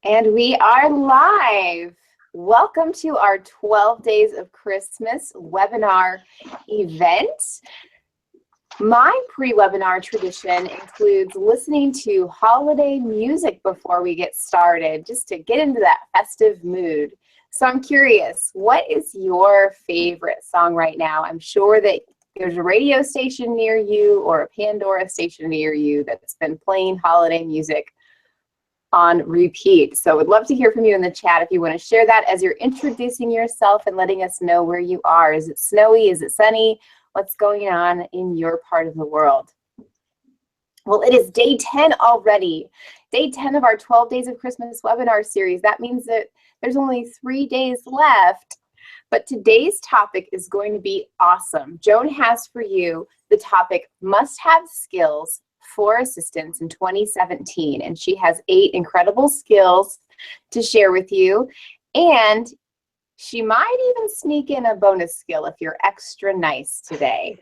And we are live. Welcome to our 12 Days of Christmas webinar event. My pre-webinar tradition includes listening to holiday music before we get started, just to get into that festive mood. So I'm curious, what is your favorite song right now? I'm sure that there's a radio station near you or a Pandora station near you that's been playing holiday music on repeat. So would love to hear from you in the chat if you want to share that as you're introducing yourself and letting us know where you are. Is it snowy? Is it sunny? What's going on in your part of the world? Well, it is day 10 already. Day 10 of our 12 Days of Christmas webinar series. That means that there's only 3 days left. But today's topic is going to be awesome. Joan has for you the topic, must-have skills for assistance in 2017, and she has 8 incredible skills to share with you, and she might even sneak in a bonus skill if you're extra nice today.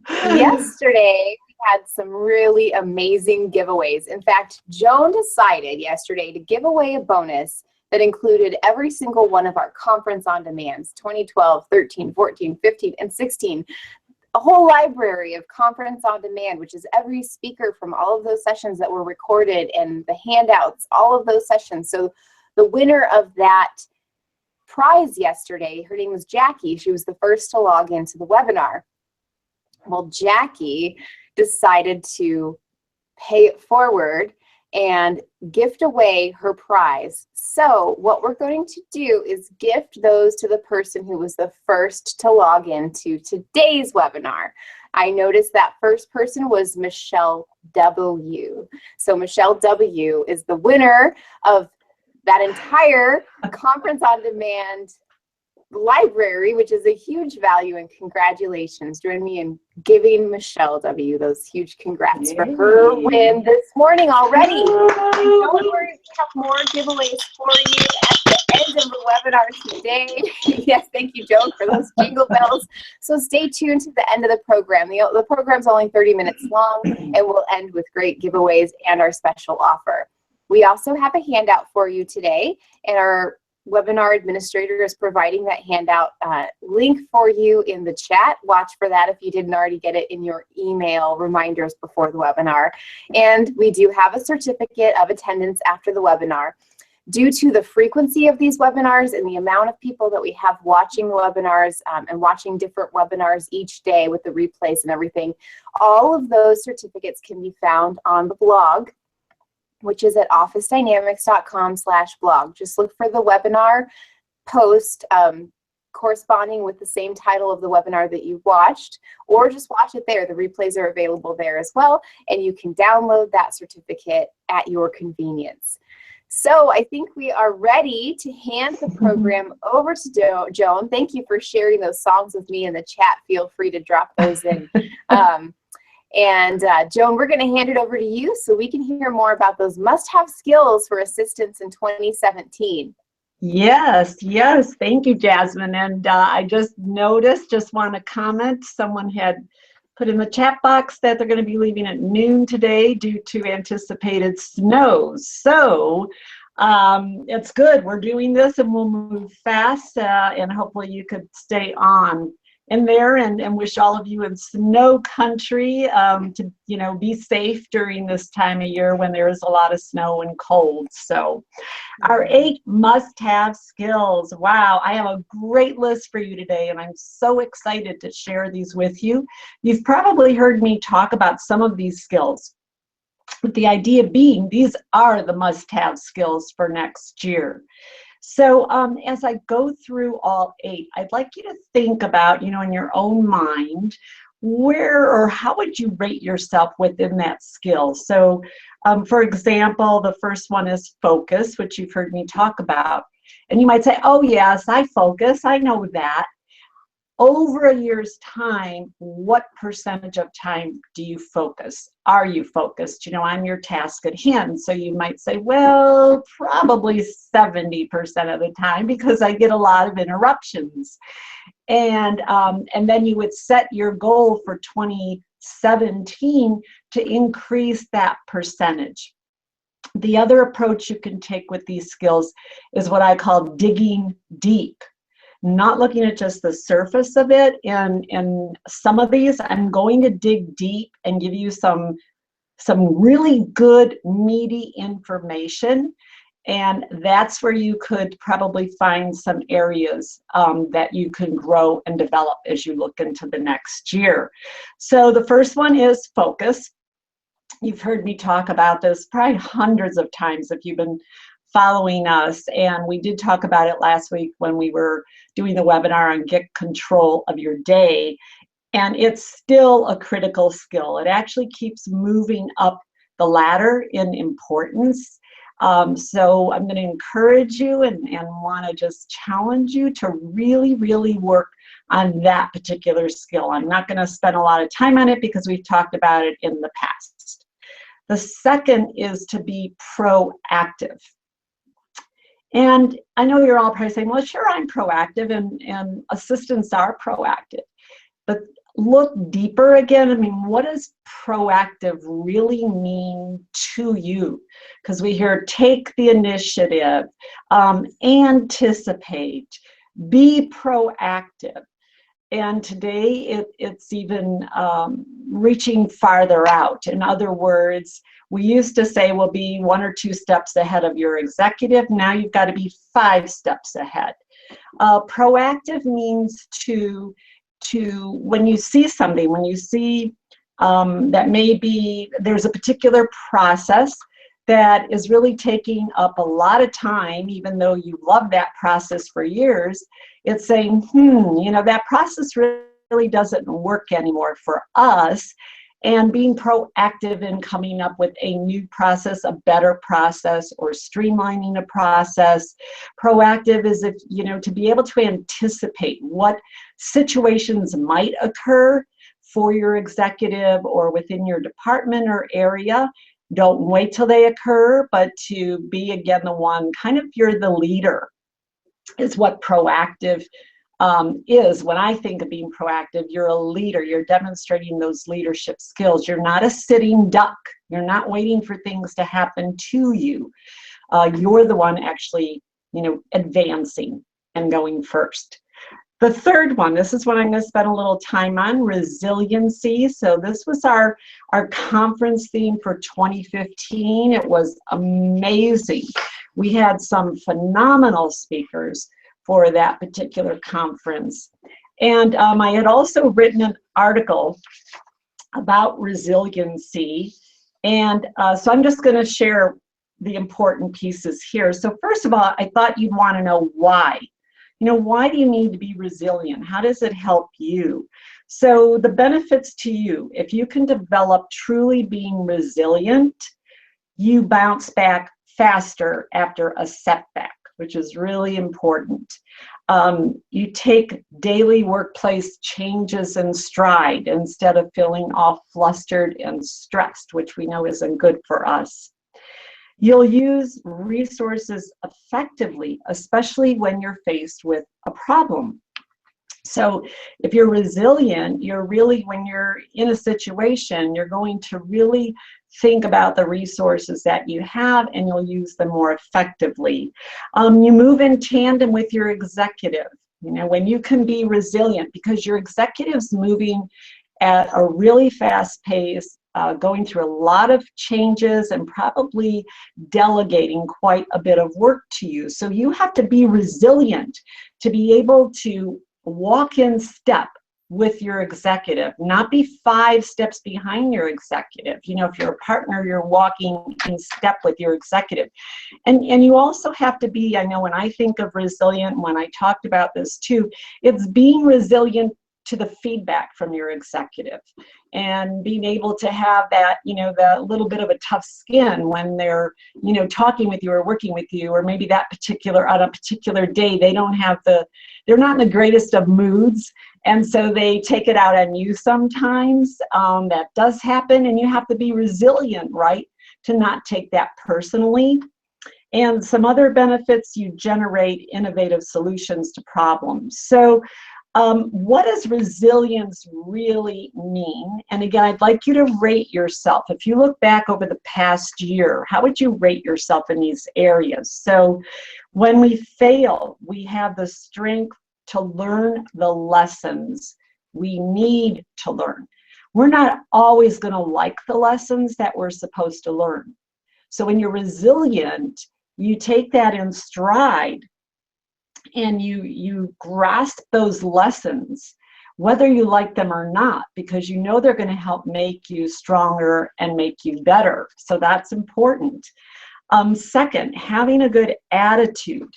Yesterday we had some really amazing giveaways. In fact, Joan decided yesterday to give away a bonus that included every single one of our conference on demands, 2012, 13, 14, 15, and 16. A whole library of conference on demand, which is every speaker from all of those sessions that were recorded and the handouts, all of those sessions. So the winner of that prize yesterday, her name was Jackie. She was the first to log into the webinar. Well, Jackie decided to pay it forward and gift away her prize. So what we're going to do is gift those to the person who was the first to log into today's webinar. I noticed that first person was Michelle W. So Michelle W. is the winner of that entire Conference on Demand library, which is a huge value, and congratulations. Join me in giving Michelle W. those huge congrats for her win this morning already. Don't worry, we have more giveaways for you at the end of the webinar today. Yes, thank you, Joan, for those jingle bells. So stay tuned to the end of the program. The program's only 30 minutes long, and we'll end with great giveaways and our special offer. We also have a handout for you today, and our webinar administrator is providing that handout link for you in the chat. Watch for that if you didn't already get it in your email reminders before the webinar. And we do have a certificate of attendance after the webinar. Due to the frequency of these webinars and the amount of people that we have watching the webinars and watching different webinars each day with the replays and everything, all of those certificates can be found on the blog, which is at officedynamics.com/blog. Just look for the webinar post corresponding with the same title of the webinar that you watched, or just watch it there. The replays are available there as well, and you can download that certificate at your convenience. So I think we are ready to hand the program over to Joan. Thank you for sharing those songs with me in the chat. Feel free to drop those in. Joan, we're going to hand it over to you so we can hear more about those must-have skills for assistance in 2017. Yes, thank you, Jasmine. And I just noticed, just want to comment, someone had put in the chat box that they're going to be leaving at noon today due to anticipated snow. So it's good. We're doing this and we'll move fast, and hopefully you could stay on in there, and wish all of you in snow country to be safe during this time of year when there is a lot of snow and cold. So our 8 must-have skills. Wow, I have a great list for you today, and I'm so excited to share these with you. You've probably heard me talk about some of these skills, but the idea being these are the must-have skills for next year. So as I go through all 8, I'd like you to think about, in your own mind, where or how would you rate yourself within that skill? So for example, the first one is focus, which you've heard me talk about. And you might say, oh yes, I focus, I know that. Over a year's time, what percentage of time do you focus? Are you focused, on your task at hand? So you might say, well, probably 70% of the time because I get a lot of interruptions. And then you would set your goal for 2017 to increase that percentage. The other approach you can take with these skills is what I call digging deep. Not looking at just the surface of it. In some of these, I'm going to dig deep and give you some really good, meaty information. And that's where you could probably find some areas that you can grow and develop as you look into the next year. So the first one is focus. You've heard me talk about this probably hundreds of times if you've been following us, and we did talk about it last week when we were doing the webinar on get control of your day, and it's still a critical skill. It actually keeps moving up the ladder in importance. So I'm going to encourage you and want to just challenge you to really, really work on that particular skill. I'm not going to spend a lot of time on it because we've talked about it in the past. The second is to be proactive. And I know you're all probably saying, well, sure, I'm proactive, and assistants are proactive. But look deeper again. I mean, what does proactive really mean to you? Because we hear take the initiative, anticipate, be proactive. And today it's even reaching farther out. In other words, we used to say we'll be 1 or 2 steps ahead of your executive. Now you've got to be 5 steps ahead. Proactive means to when you see something, when you see that maybe there's a particular process that is really taking up a lot of time, even though you love that process for years, it's saying, you know, that process really doesn't work anymore for us. And being proactive in coming up with a new process, a better process, or streamlining a process. Proactive is, if you know, to be able to anticipate what situations might occur for your executive or within your department or area. Don't wait till they occur, but to be, again, the one, kind of, you're the leader, is what proactive is. When I think of being proactive, you're a leader. You're demonstrating those leadership skills. You're not a sitting duck. You're not waiting for things to happen to you. You're the one actually, you know, advancing and going first. The third one, this is what I'm going to spend a little time on, resiliency. So this was our conference theme for 2015. It was amazing. We had some phenomenal speakers for that particular conference. And I had also written an article about resiliency. And so I'm just going to share the important pieces here. So first of all, I thought you'd want to know why. You know, why do you need to be resilient? How does it help you? So the benefits to you, if you can develop truly being resilient, you bounce back faster after a setback, which is really important. You take daily workplace changes in stride instead of feeling all flustered and stressed, which we know isn't good for us. You'll use resources effectively, especially when you're faced with a problem. So if you're resilient, you're really, when you're in a situation, you're going to really think about the resources that you have, and you'll use them more effectively. You move in tandem with your executive. You know, when you can be resilient, because your executive's moving at a really fast pace, going through a lot of changes and probably delegating quite a bit of work to you. So you have to be resilient to be able to walk in step with your executive, not be 5 steps behind your executive. You know, if you're a partner, you're walking in step with your executive. And you also have to be, I know when I think of resilient, when I talked about this too, it's being resilient to the feedback from your executive and being able to have that, you know, the little bit of a tough skin when they're, you know, talking with you or working with you, or maybe that particular, on a particular day, they don't have the, they're not in the greatest of moods. And so they take it out on you sometimes. That does happen, and you have to be resilient, right, to not take that personally. And some other benefits, you generate innovative solutions to problems. So What does resilience really mean? And again, I'd like you to rate yourself. If you look back over the past year, how would you rate yourself in these areas? So when we fail, we have the strength to learn the lessons we need to learn. We're not always going to like the lessons that we're supposed to learn. So when you're resilient, you take that in stride and you grasp those lessons, whether you like them or not, because you know they're going to help make you stronger and make you better. So that's important. Second, having a good attitude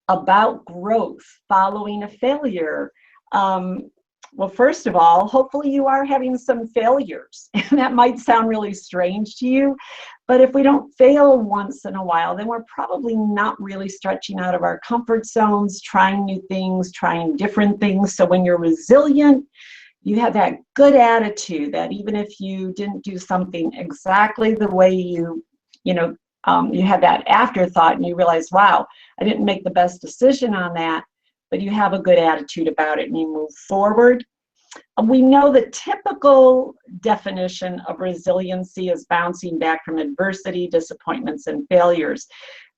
about growth following a failure. Well, first of all, hopefully you are having some failures. And that might sound really strange to you, but if we don't fail once in a while, then we're probably not really stretching out of our comfort zones, trying new things, trying different things. So when you're resilient, you have that good attitude that even if you didn't do something exactly the way you have that afterthought and you realize, wow, I didn't make the best decision on that, but you have a good attitude about it and you move forward. We know the typical definition of resiliency is bouncing back from adversity, disappointments, and failures.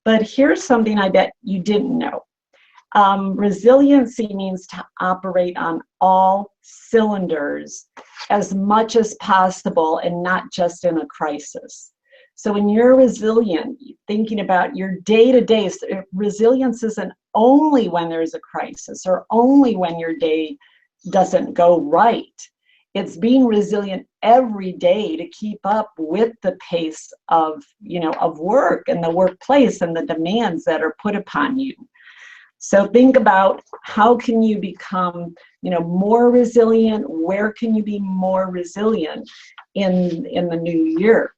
But here's something I bet you didn't know. Resiliency means to operate on all cylinders as much as possible and not just in a crisis. So when you're resilient, thinking about your day-to-day, resilience isn't only when there's a crisis or only when your day doesn't go right. It's being resilient every day to keep up with the pace of work and the workplace and the demands that are put upon you. So think about how can you become, more resilient? Where can you be more resilient in the new year?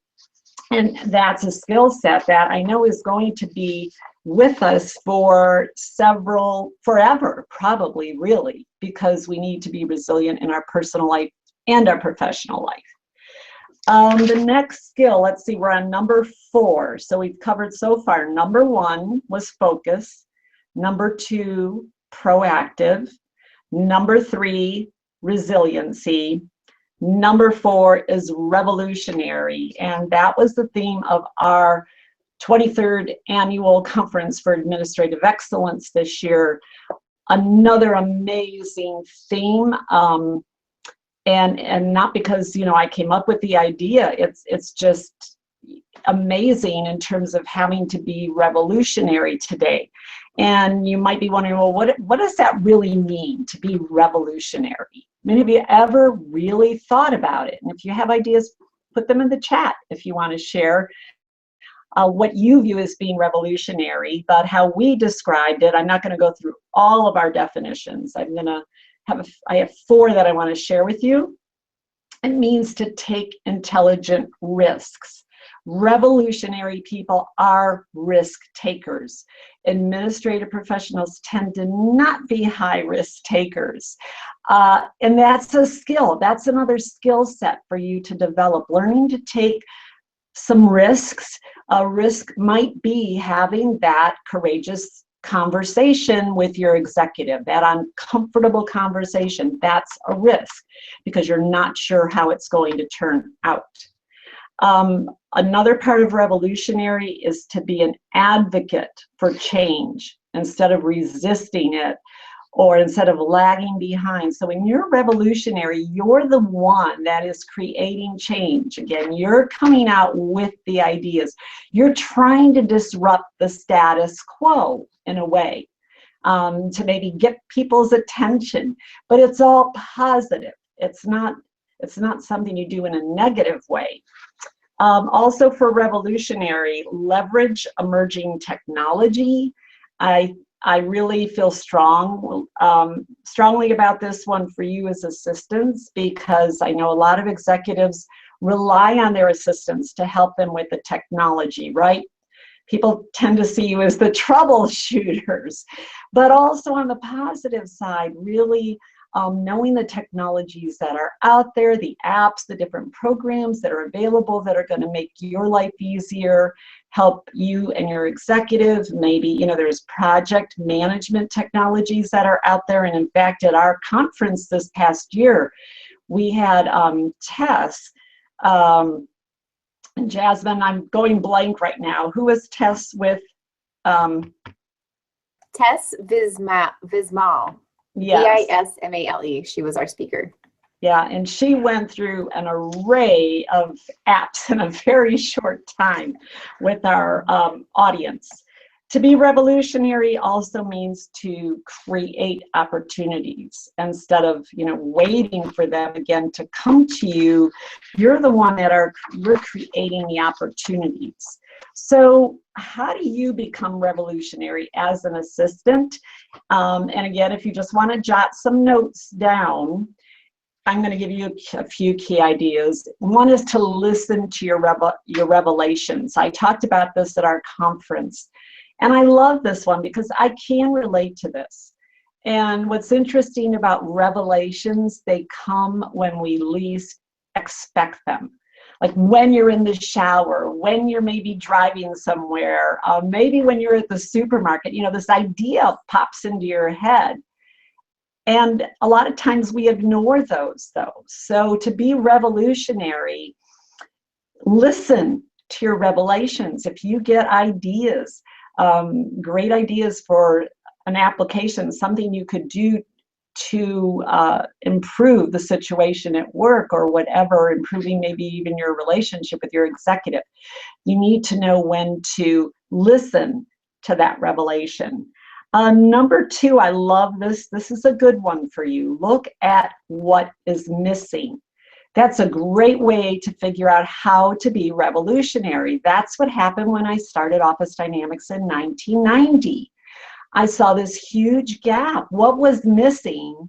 And that's a skill set that I know is going to be with us for forever, probably, really, because we need to be resilient in our personal life and our professional life. The next skill, let's see, we're on number 4. So we've covered so far. Number 1 was focus. Number 2, proactive. Number 3, resiliency. Number 4 is revolutionary, and that was the theme of our 23rd annual conference for administrative excellence this year. Another amazing theme, and not because I came up with the idea. It's just amazing in terms of having to be revolutionary today. And you might be wondering, well, what does that really mean to be revolutionary? Many of you ever really thought about it? And if you have ideas, put them in the chat if you want to share what you view as being revolutionary, but how we described it. I'm not going to go through all of our definitions. I have 4 that I want to share with you. It means to take intelligent risks. Revolutionary people are risk takers. Administrative professionals tend to not be high risk takers. And that's a skill. That's another skill set for you to develop. Learning to take some risks. A risk might be having that courageous conversation with your executive, that uncomfortable conversation. That's a risk because you're not sure how it's going to turn out. Another part of revolutionary is to be an advocate for change instead of resisting it or instead of lagging behind. So when you're revolutionary, you're the one that is creating change. Again, you're coming out with the ideas. You're trying to disrupt the status quo in a way to maybe get people's attention, but it's all positive. It's not something you do in a negative way. Also for revolutionary, leverage emerging technology. I really feel strongly about this one for you as assistants, because I know a lot of executives rely on their assistants to help them with the technology, right? People tend to see you as the troubleshooters, but also on the positive side, really knowing the technologies that are out there, the apps, the different programs that are available that are going to make your life easier, help you and your executive. Maybe, you know, there's project management technologies that are out there. And in fact, at our conference this past year, we had Tess, Jasmine, I'm going blank right now. Who was Tess with? Tess Vismal. Yes. Vismale. She was our speaker. Yeah, and she went through an array of apps in a very short time with our audience. To be revolutionary also means to create opportunities instead of, you know, waiting for them again to come to you. You're the one that you're creating the opportunities. So how do you become revolutionary as an assistant? And again, if you just want to jot some notes down, I'm going to give you a few key ideas. One is to listen to your revelations. I talked about this at our conference. And I love this one because I can relate to this. And what's interesting about revelations, they come when we least expect them. Like when you're in the shower, when you're maybe driving somewhere, maybe when you're at the supermarket, you know, this idea pops into your head. And a lot of times we ignore those though. So to be revolutionary, listen to your revelations. If you get ideas, great ideas for an application, something you could do to improve the situation at work or whatever, improving maybe even your relationship with your executive. You need to know when to listen to that revelation. Number two, I love this. This is a good one for you. Look at what is missing. That's a great way to figure out how to be revolutionary. That's what happened when I started Office Dynamics in 1990. I saw this huge gap. What was missing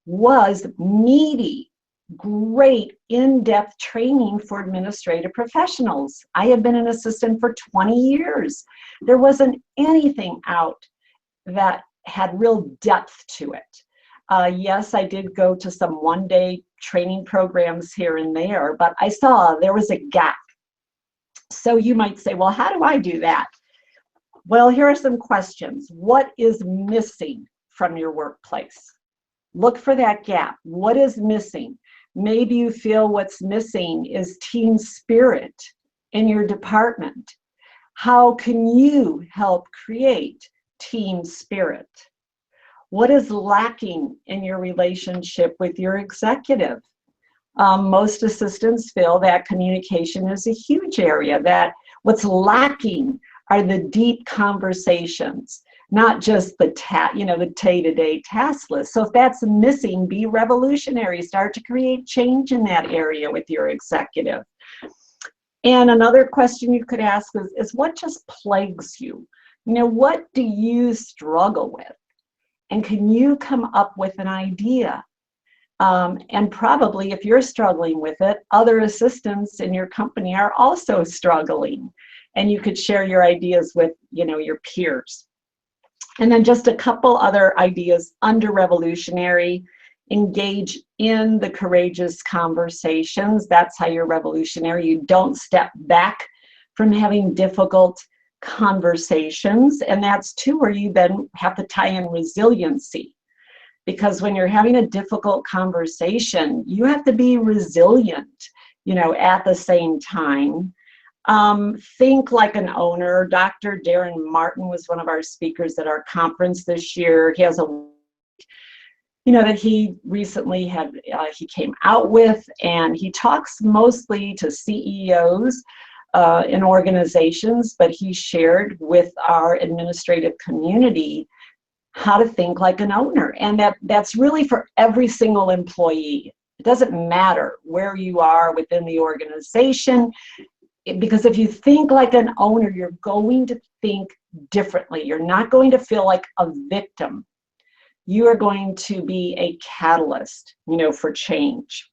was meaty, great, in-depth training for administrative professionals. I have been an assistant for 20 years. There wasn't anything out that had real depth to it. Yes, I did go to some one-day training programs here and there, but I saw there was a gap. So you might say, well, how do I do that? Well, here are some questions. What is missing from your workplace? Look for that gap. What is missing? Maybe you feel what's missing is team spirit in your department. How can you help create team spirit? What is lacking in your relationship with your executive? Most assistants feel that communication is a huge area, that what's lacking are the deep conversations, not just the the day-to-day task list. So if that's missing, be revolutionary. Start to create change in that area with your executive. And another question you could ask is what just plagues you? You know, what do you struggle with? And can you come up with an idea? And probably if you're struggling with it, other assistants in your company are also struggling. And you could share your ideas with, your peers. And then just a couple other ideas under revolutionary: engage in the courageous conversations. That's how you're revolutionary. You don't step back from having difficult conversations. And that's too where you then have to tie in resiliency. Because when you're having a difficult conversation, you have to be resilient, at the same time. Think like an owner. Dr. Darren Martin was one of our speakers at our conference this year. He has a that he recently he came out with, and he talks mostly to CEOs in organizations, but he shared with our administrative community how to think like an owner. And that's really for every single employee. It doesn't matter where you are within the organization, because if you think like an owner, you're going to think differently. You're not going to feel like a victim. You are going to be a catalyst, for change.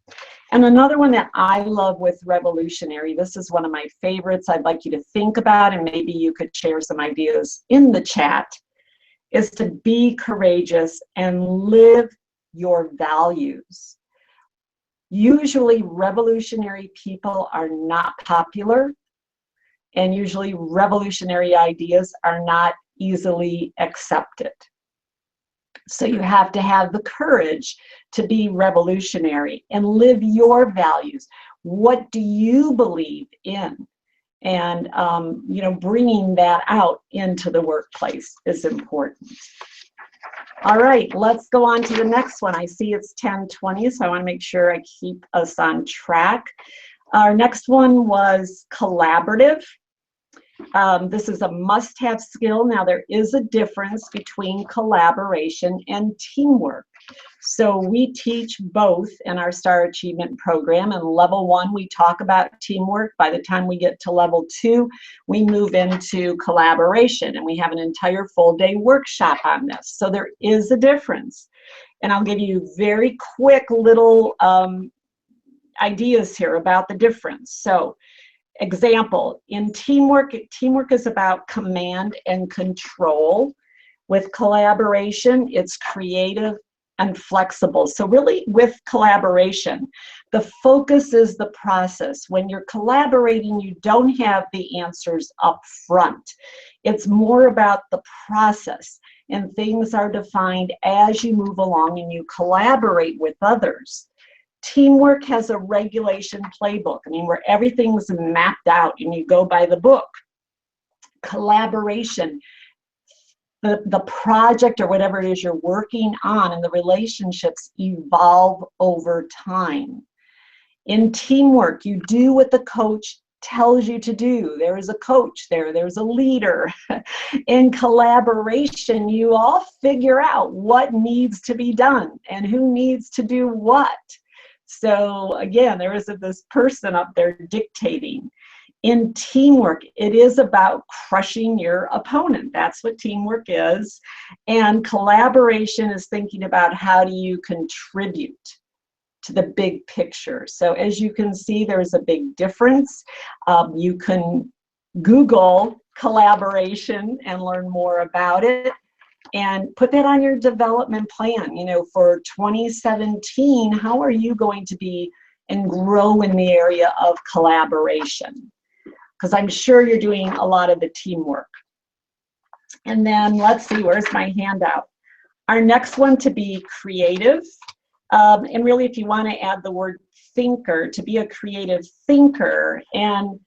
And another one that I love with revolutionary, this is one of my favorites I'd like you to think about, and maybe you could share some ideas in the chat, is to be courageous and live your values. Usually revolutionary people are not popular, and usually revolutionary ideas are not easily accepted. So you have to have the courage to be revolutionary and live your values. What do you believe in? And bringing that out into the workplace is important. All right, let's go on to the next one. I see it's 10:20, so I want to make sure I keep us on track. Our next one was collaborative. This is a must-have skill. Now, there is a difference between collaboration and teamwork. So we teach both in our STAR Achievement program. In level 1, we talk about teamwork. By the time we get to level 2, we move into collaboration, and we have an entire full-day workshop on this. So there is a difference. And I'll give you very quick little ideas here about the difference. So, example, in teamwork is about command and control. With collaboration, it's creative and flexible. So really with collaboration, the focus is the process. When you're collaborating, you don't have the answers up front. It's more about the process, and things are defined as you move along and you collaborate with others. Teamwork has a regulation playbook, where everything's mapped out and you go by the book. Collaboration, the project or whatever it is you're working on and the relationships evolve over time. In teamwork, you do what the coach tells you to do. There is a coach there, there's a leader. In collaboration, you all figure out what needs to be done and who needs to do what. So again, there isn't this person up there dictating. In teamwork, it is about crushing your opponent. That's what teamwork is. And collaboration is thinking about how do you contribute to the big picture. So as you can see, there's a big difference. You can Google collaboration and learn more about it. And put that on your development plan. For 2017, how are you going to be and grow in the area of collaboration? Because I'm sure you're doing a lot of the teamwork. And then let's see, where's my handout? Our next one, to be creative. And really, if you want to add the word thinker, to be a creative thinker. And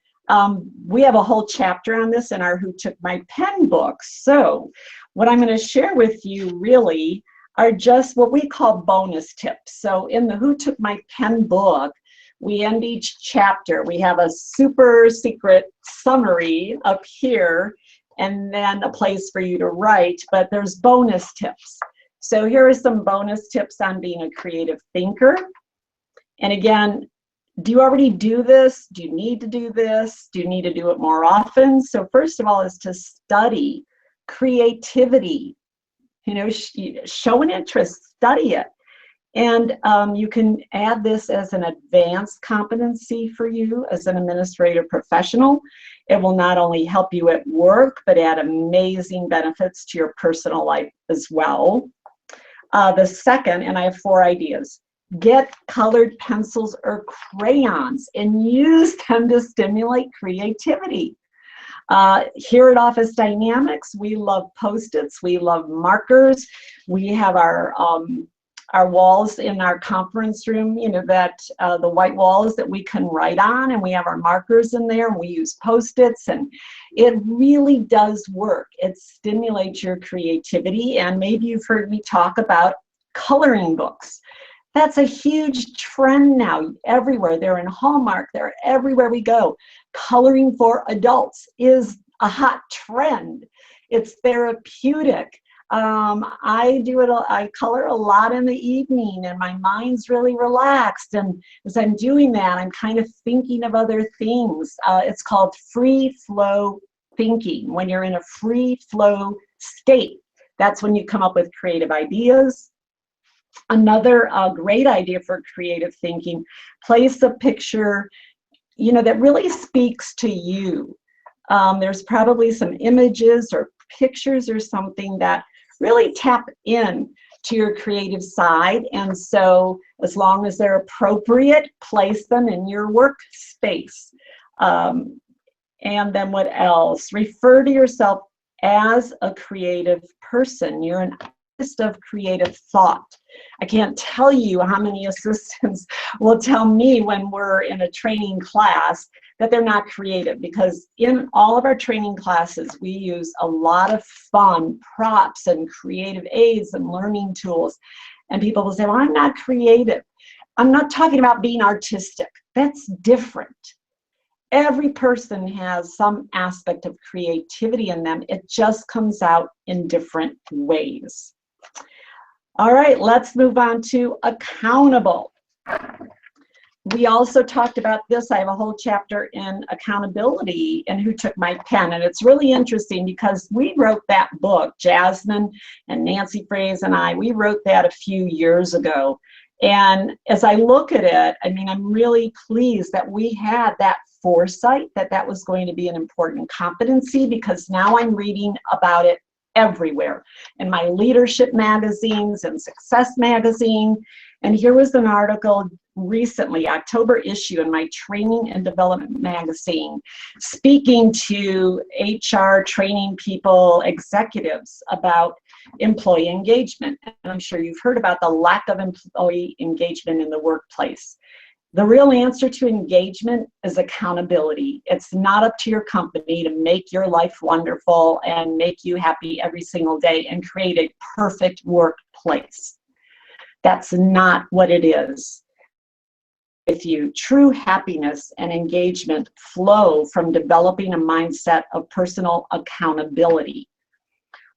we have a whole chapter on this in our Who Took My Pen book. So what I'm going to share with you really are just what we call bonus tips. So in the Who Took My Pen book, we end each chapter. We have a super secret summary up here and then a place for you to write, but there's bonus tips. So here are some bonus tips on being a creative thinker. And again, do you already do this? Do you need to do this? Do you need to do it more often? So first of all is to study creativity. Show an interest, study it. And you can add this as an advanced competency for you as an administrative professional. It will not only help you at work, but add amazing benefits to your personal life as well. The second, and I have 4 ideas, get colored pencils or crayons and use them to stimulate creativity. Here at Office Dynamics, we love Post-its, we love markers. We have our walls in our conference room, that the white walls that we can write on, and we have our markers in there, and we use Post-its, and it really does work. It stimulates your creativity, and maybe you've heard me talk about coloring books. That's a huge trend now everywhere. They're in Hallmark, they're everywhere we go. Coloring for adults is a hot trend. It's therapeutic. I do it, I color a lot in the evening and my mind's really relaxed. And as I'm doing that, I'm kind of thinking of other things. It's called free flow thinking. When you're in a free flow state, that's when you come up with creative ideas. Another great idea for creative thinking, place a picture, that really speaks to you. There's probably some images or pictures or something that really tap in to your creative side. And so as long as they're appropriate, place them in your workspace. And then what else? Refer to yourself as a creative person. You're an artist of creative thought. I can't tell you how many assistants will tell me when we're in a training class that they're not creative, because in all of our training classes, we use a lot of fun props and creative aids and learning tools. And people will say, well, I'm not creative. I'm not talking about being artistic. That's different. Every person has some aspect of creativity in them. It just comes out in different ways. All right, let's move on to accountable. We also talked about this. I have a whole chapter in accountability and Who Took My Pen. And it's really interesting because we wrote that book, Jasmine and Nancy Fraze and I, we wrote that a few years ago. And as I look at it, I mean, I'm really pleased that we had that foresight that that was going to be an important competency, because now I'm reading about it everywhere in my leadership magazines and success magazine. And here was an article recently, October issue in my training and development magazine, speaking to HR training people, executives about employee engagement. And I'm sure you've heard about the lack of employee engagement in the workplace. The real answer to engagement is accountability. It's not up to your company to make your life wonderful and make you happy every single day and create a perfect workplace. That's not what it is. With you, true happiness and engagement flow from developing a mindset of personal accountability.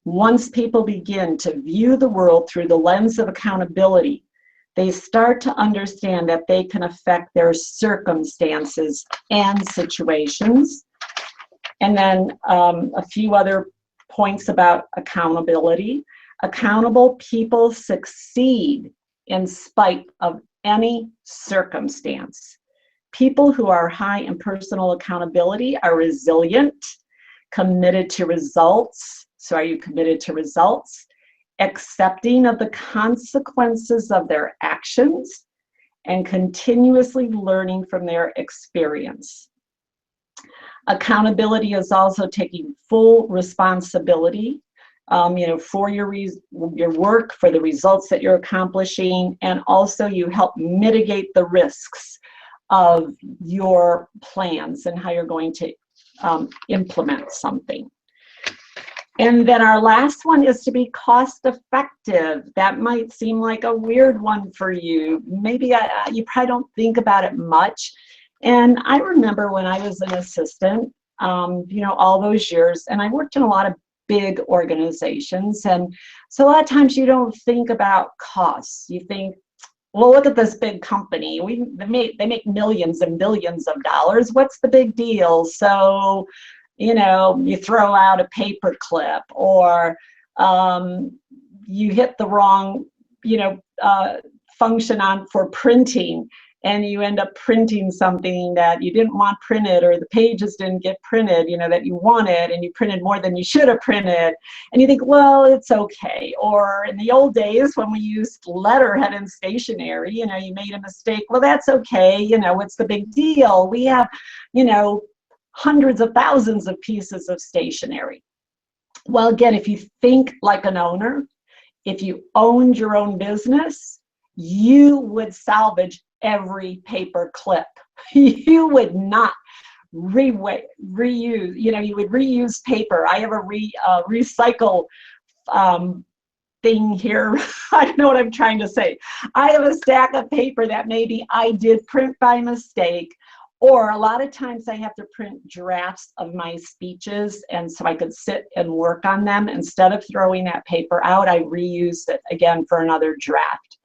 Once people begin to view the world through the lens of accountability, they start to understand that they can affect their circumstances and situations. And then a few other points about accountability. Accountable people succeed in spite of any circumstance. People who are high in personal accountability are resilient, committed to results. So are you committed to results? Accepting of the consequences of their actions, and continuously learning from their experience. Accountability is also taking full responsibility, for your work, for the results that you're accomplishing, and also you help mitigate the risks of your plans and how you're going to implement something. And then our last one is to be cost effective. That might seem like a weird one for you. Maybe you probably don't think about it much. And I remember when I was an assistant, all those years, and I worked in a lot of big organizations. And so a lot of times you don't think about costs. You think, well, look at this big company. They make millions and billions of dollars. What's the big deal? So, you throw out a paper clip, or you hit the wrong, function on for printing, and you end up printing something that you didn't want printed, or the pages didn't get printed, that you wanted, and you printed more than you should have printed. And you think, well, it's okay. Or in the old days when we used letterhead and stationery, you made a mistake. Well, that's okay. What's the big deal? We have, hundreds of thousands of pieces of stationery. Well, again, if you think like an owner, if you owned your own business, you would salvage every paper clip. You would not reuse, you would reuse paper. I have a recycle thing here. I don't know what I'm trying to say. I have a stack of paper that maybe I did print by mistake, or a lot of times I have to print drafts of my speeches, and so I could sit and work on them. Instead of throwing that paper out, I reuse it again for another draft.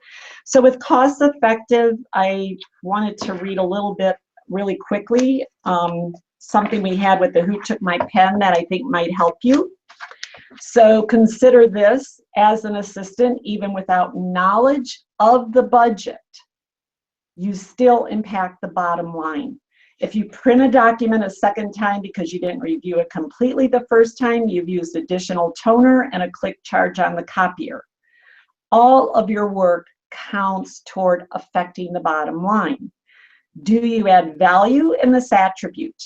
So with cost effective, I wanted to read a little bit really quickly, something we had with the Who Took My Pen that I think might help you. So consider this: as an assistant, even without knowledge of the budget, you still impact the bottom line. If you print a document a second time because you didn't review it completely the first time, you've used additional toner and a click charge on the copier. all of your work counts toward affecting the bottom line. Do you add value in this attribute?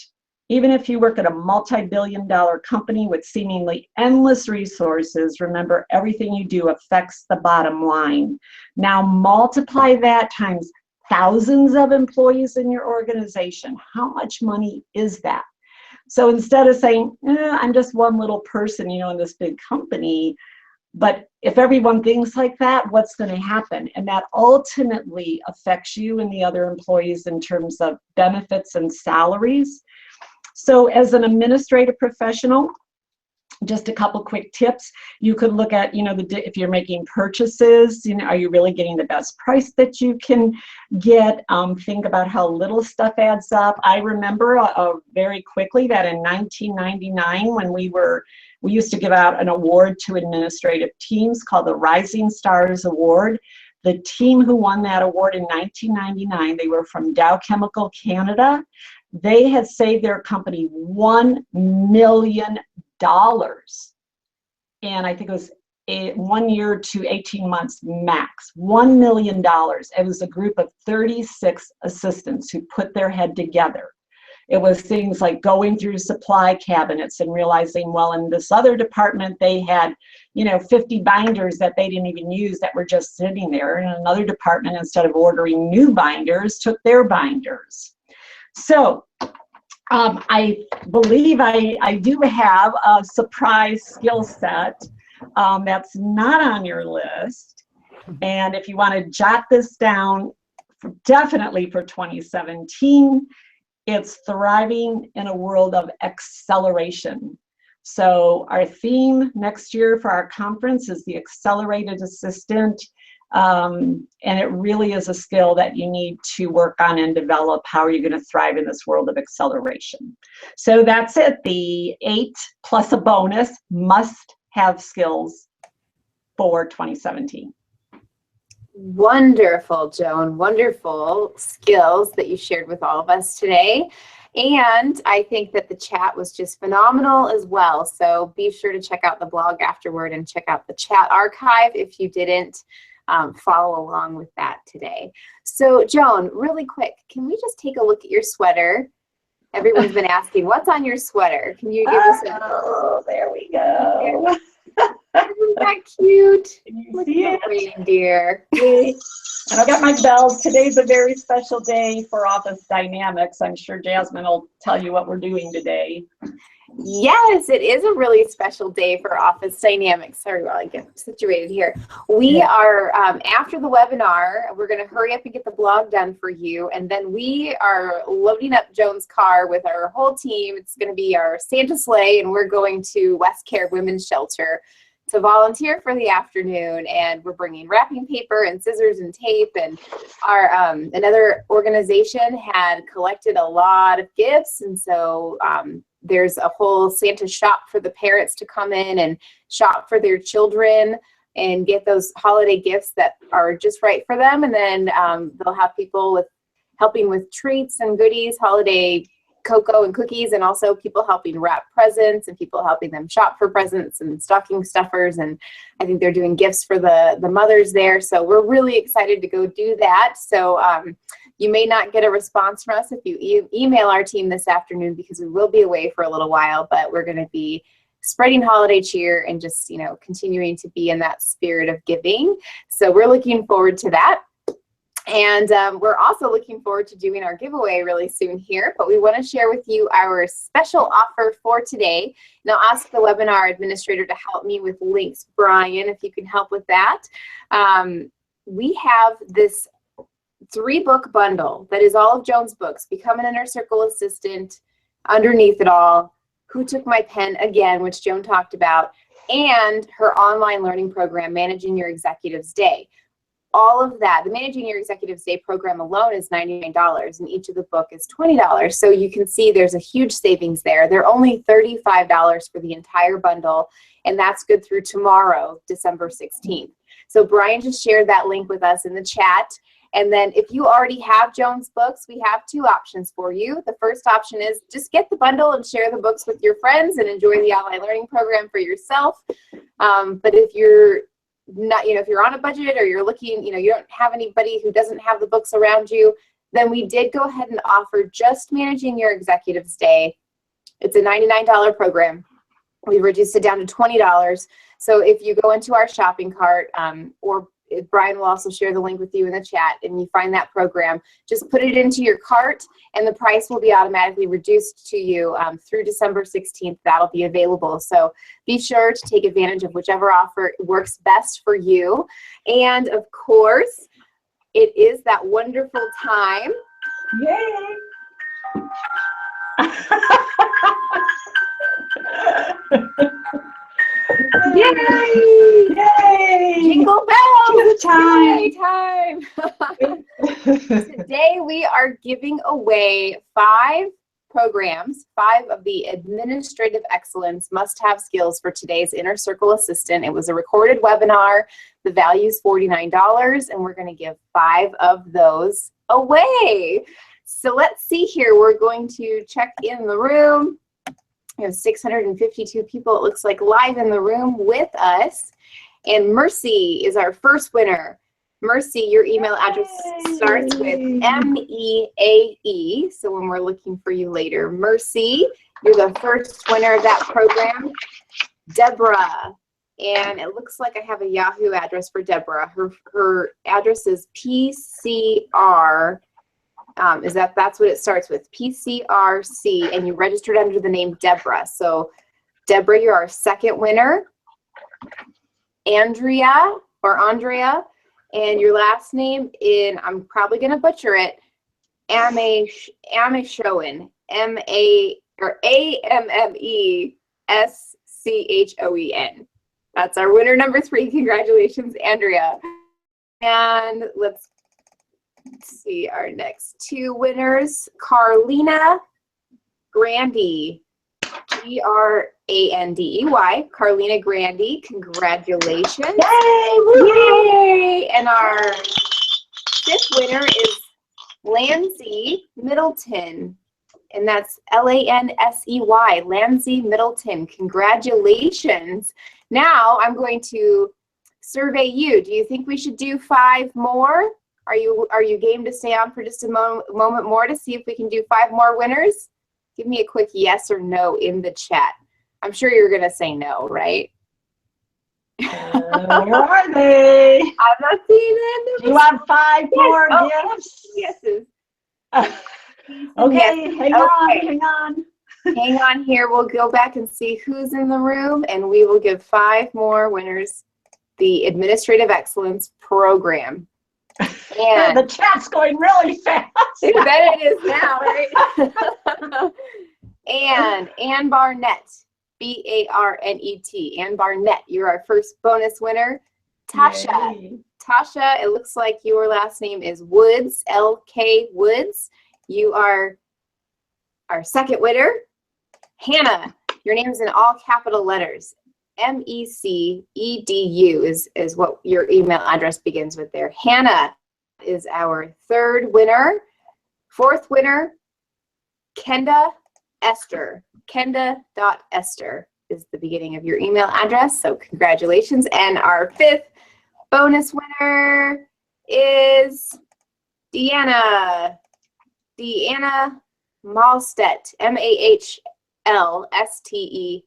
Even if you work at a multi-billion-dollar company with seemingly endless resources, remember everything you do affects the bottom line. Now multiply that times thousands of employees in your organization. How much money is that? So instead of saying, I'm just one little person, in this big company, but if everyone thinks like that, what's going to happen? And that ultimately affects you and the other employees in terms of benefits and salaries. So as an administrative professional, just a couple quick tips. You could look at, if you're making purchases, are you really getting the best price that you can get? Think about how little stuff adds up. I remember very quickly that in 1999, when we used to give out an award to administrative teams called the Rising Stars Award. The team who won that award in 1999, they were from Dow Chemical Canada. They had saved their company $1 million. And I think it was 1 year to 18 months max, $1 million. It was a group of 36 assistants who put their head together. It was things like going through supply cabinets and realizing, well, in this other department, they had, 50 binders that they didn't even use that were just sitting there. And another department, instead of ordering new binders, took their binders. So I believe I do have a surprise skill set that's not on your list. And if you want to jot this down, definitely for 2017, it's thriving in a world of acceleration. So our theme next year for our conference is the accelerated assistant. And it really is a skill that you need to work on and develop. How are you going to thrive in this world of acceleration? So that's it. The 8 plus a bonus must-have skills for 2017. Wonderful, Joan. Wonderful skills that you shared with all of us today. And I think that the chat was just phenomenal as well. So be sure to check out the blog afterward and check out the chat archive if you didn't follow along with that today. So Joan, really quick, can we just take a look at your sweater? Everyone's been asking, what's on your sweater? Can you give us a... Oh, there we go. Isn't that cute? Can you Look see at it? the reindeer. And I've got my bells. Today's a very special day for Office Dynamics. I'm sure Jasmine will tell you what we're doing today. Yes, it is a really special day for Office Dynamics. Sorry while I get situated here. We are, after the webinar, we're going to hurry up and get the blog done for you. And then we are loading up Joan's car with our whole team. It's going to be our Santa sleigh, and we're going to West Care Women's Shelter to volunteer for the afternoon. And we're bringing wrapping paper and scissors and tape. And our another organization had collected a lot of gifts. And so there's a whole Santa shop for the parents to come in and shop for their children and get those holiday gifts that are just right for them. And then they'll have people helping with treats and goodies, holiday cocoa and cookies, and also people helping wrap presents and people helping them shop for presents and stocking stuffers. And I think they're doing gifts for the mothers there. So we're really excited to go do that. So you may not get a response from us if you email our team this afternoon, because we will be away for a little while, but we're going to be spreading holiday cheer and just, continuing to be in that spirit of giving. So we're looking forward to that. And we're also looking forward to doing our giveaway really soon here, but we want to share with you our special offer for today. And I'll ask the webinar administrator to help me with links. Brian, if you can help with that. We have this 3-book bundle that is all of Joan's books: Become an Inner Circle Assistant, Underneath It All, Who Took My Pen Again, which Joan talked about, and her online learning program, Managing Your Executive's Day. All of that, the Managing Your Executive's Day program alone is $99, and each of the book is $20. So you can see there's a huge savings there. They're only $35 for the entire bundle, and that's good through tomorrow, December 16th. So Brian just shared that link with us in the chat. And then if you already have Joan's books, we have 2 options for you. The first option is just get the bundle and share the books with your friends and enjoy the online learning program for yourself. But if you're not, if you're on a budget or you're looking, you don't have anybody who doesn't have the books around you, then we did go ahead and offer Just Managing Your Executive's Day. It's a $99 program. We reduced it down to $20. So if you go into our shopping cart, or Brian will also share the link with you in the chat, and you find that program, just put it into your cart and the price will be automatically reduced to you through December 16th. That'll be available. So be sure to take advantage of whichever offer works best for you. And of course, it is that wonderful time. Yay! Yay! Yay! Jingle bells! It's Yay time! Today we are giving away 5 programs, 5 of the Administrative Excellence must-have skills for today's Inner Circle Assistant. It was a recorded webinar. The value is $49, and we're going to give 5 of those away. So let's see here. We're going to check in the room. We have 652 people, it looks like, live in the room with us. And Mercy is our first winner. Mercy, your email address starts with MEAE. So when we're looking for you later, Mercy, you're the first winner of that program. Deborah, and it looks like I have a Yahoo address for Deborah. Her address is PCR. That's what it starts with, PCRC, and you registered under the name Deborah. So Deborah, you're our second winner. Andrea, and your last name I'm probably going to butcher it, Ameschoen, AMMESCHOEN. That's our winner number 3. Congratulations, Andrea. And let's see our next 2 winners. Carlina Grandy, Grandey, Carlina Grandy, congratulations. Yay! Yay! And our 5th winner is Lansey Middleton, and that's LANSEY, Lansey Middleton. Congratulations. Now I'm going to survey you. Do you think we should do 5 more? Are you game to stay on for just a moment more to see if we can do 5 more winners? Give me a quick yes or no in the chat. I'm sure you're going to say no, right? Where are they? I'm not seeing them. You want 5 more gifts? Yeses. Okay, hang on. Hang on here. We'll go back and see who's in the room, and we will give 5 more winners the Administrative Excellence Program. And the chat's going really fast. I bet it is now, right? And Ann Barnett, BARNET. Ann Barnett, you're our first bonus winner. Tasha. Yay. Tasha, it looks like your last name is Woods, LK Woods. You are our second winner. Hannah, your name is in all capital letters. MECEDU is what your email address begins with there. Hannah is our 3rd winner. 4th winner, Kenda Esther. Kenda.Esther is the beginning of your email address, so congratulations. And our 5th bonus winner is Deanna Malstedt, MAHLSTEDT.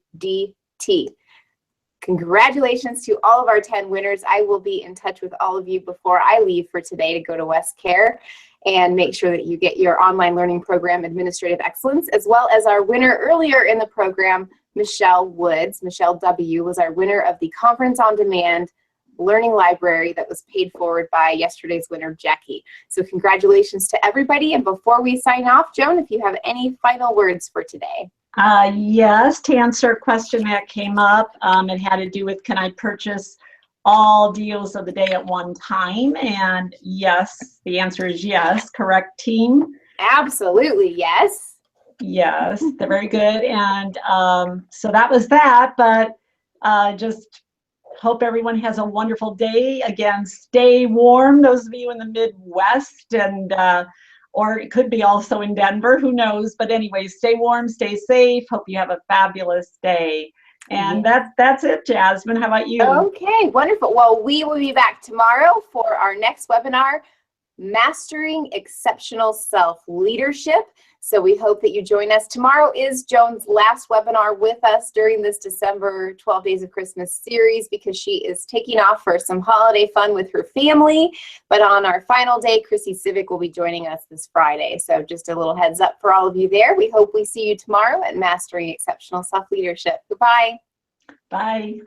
Congratulations to all of our 10 winners. I will be in touch with all of you before I leave for today to go to West Care and make sure that you get your online learning program, Administrative Excellence, as well as our winner earlier in the program, Michelle Woods. Michelle W. was our winner of the Conference on Demand Learning Library that was paid forward by yesterday's winner, Jackie. So congratulations to everybody. And before we sign off, Joan, if you have any final words for today. Yes, to answer a question that came up, it had to do with, can I purchase all deals of the day at one time? And yes, the answer is yes. Correct, team? Absolutely, yes. Yes, they're very good. And so that was that, but just hope everyone has a wonderful day. Again, stay warm, those of you in the Midwest, and or it could be also in Denver, who knows? But anyway, stay warm, stay safe. Hope you have a fabulous day. And that's it, Jasmine. How about you? Okay, wonderful. Well, we will be back tomorrow for our next webinar, Mastering Exceptional Self-Leadership. So we hope that you join us. Tomorrow is Joan's last webinar with us during this December 12 Days of Christmas series, because she is taking off for some holiday fun with her family. But on our final day, Chrissy Civic will be joining us this Friday. So just a little heads up for all of you there. We hope we see you tomorrow at Mastering Exceptional Self-Leadership. Goodbye. Bye.